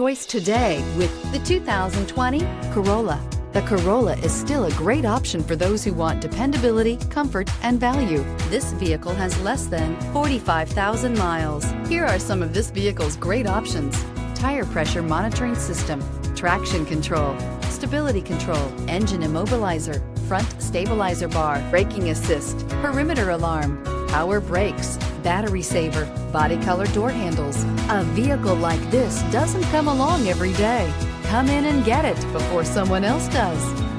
Choice today with the 2020 Corolla. The Corolla is still a great option for those who want dependability, comfort, and value. This vehicle has less than 45,000 miles. Here are some of this vehicle's great options: tire pressure monitoring system, traction control, stability control, engine immobilizer, front stabilizer bar, braking assist, perimeter alarm, power brakes, battery saver, body color door handles. A vehicle like this doesn't come along every day. Come in and get it before someone else does.